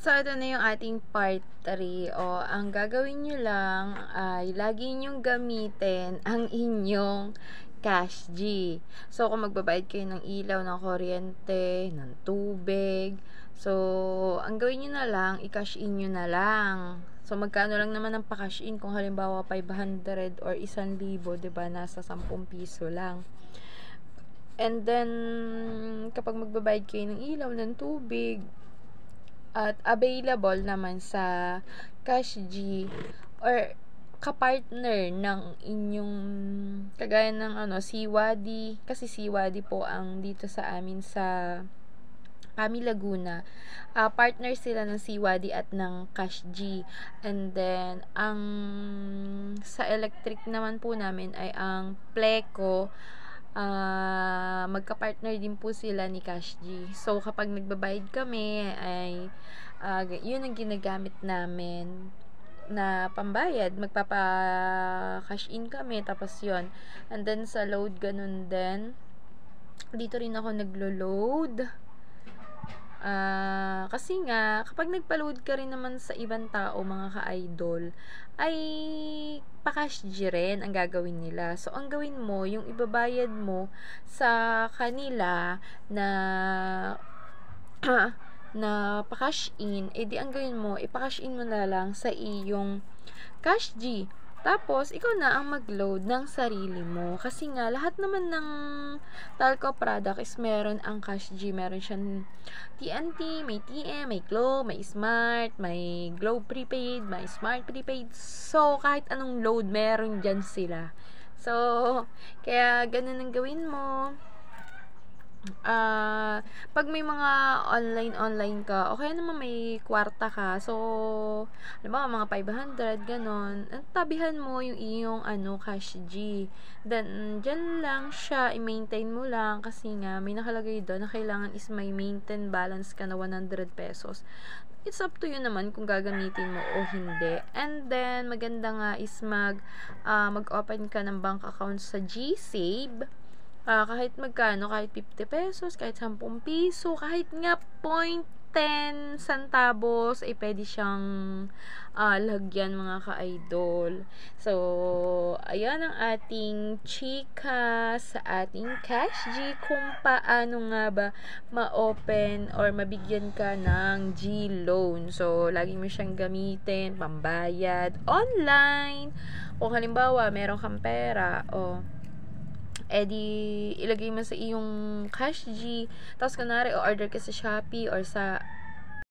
So, ito na yung ating part 3. O, ang gagawin nyo lang ay lagi nyong gamitin ang inyong Cash G. So, kung magbabayad kayo ng ilaw, ng kuryente, ng tubig, so, ang gawin nyo na lang, i-cash in nyo na lang. So, magkano lang naman ang pa-cash in kung halimbawa 500 or 1,000, diba? Nasa 10 piso lang. And then, kapag magbabayad kayo ng ilaw, ng tubig, at available naman sa Cash G or kapartner ng inyong kagaya ng Siwadi, kasi Siwadi po ang dito sa amin sa Kami Laguna. Partner sila ng Siwadi at ng Cash G. And then ang sa electric naman po namin ay ang Pleco. Magka-partner din po sila ni Cash G. So, kapag nagbabayad kami, ay yun ang ginagamit namin na pambayad. Magpapa-cash in kami, tapos yun. And then, sa load, ganun din. Dito rin ako naglo-load. Kasi nga, kapag nagpa-load ka rin naman sa ibang tao, mga ka-idol, ay pa-cash G rin ang gagawin nila. So, ang gawin mo, yung ibabayad mo sa kanila na na pa-cash in, edi ang gawin mo, ipa-cash in mo na lang sa iyong Cash G. Tapos, ikaw na ang mag-load ng sarili mo. Kasi nga, lahat naman ng Talco product is meron ang Cash G. Meron siyang TNT, may TM, may Glow, may Smart, may Glow Prepaid, may Smart Prepaid. So, kahit anong load, meron dyan sila. So, kaya ganun ang gawin mo. Pag may mga online ka, okay naman may kwarta ka. So, alam mo, mga 500, ganon. Tabihan mo yung iyong Cash G. Then, dyan lang siya, i-maintain mo lang kasi nga, may nakalagay doon na kailangan is may maintain balance ka na 100 pesos. It's up to you naman kung gagamitin mo o hindi. And then, maganda nga is mag-open ka ng bank account sa GSave. Kahit magkano, kahit 50 pesos, kahit 10 piso, kahit nga 0.10 centavos, ay pwede siyang lagyan, mga ka-idol. So, ayan ang ating chika sa ating Cash G, kung paano nga ba ma-open or mabigyan ka ng G-loan. So, lagi mo siyang gamitin, pambayad, online. Kung halimbawa, meron kang pera, edi ilagay mo sa iyong Cash G, tapos kunwari o order ka sa Shopee or sa